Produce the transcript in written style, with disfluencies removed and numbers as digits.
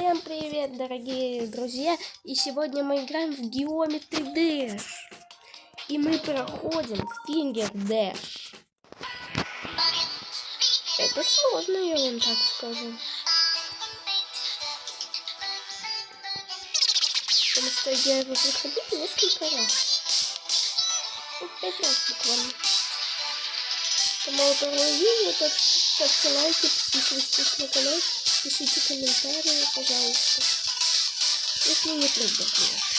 Всем привет, дорогие друзья! И сегодня мы играем в Geometry Dash. И мы проходим Finger Dash. Это сложно, я вам так скажу. Потому что я его проходил несколько раз. Ну, 5 раз буквально. Это мое первое видео, так что ставьте лайки, подписывайтесь на канал, пишите комментарии, пожалуйста. Если не трудно, конечно.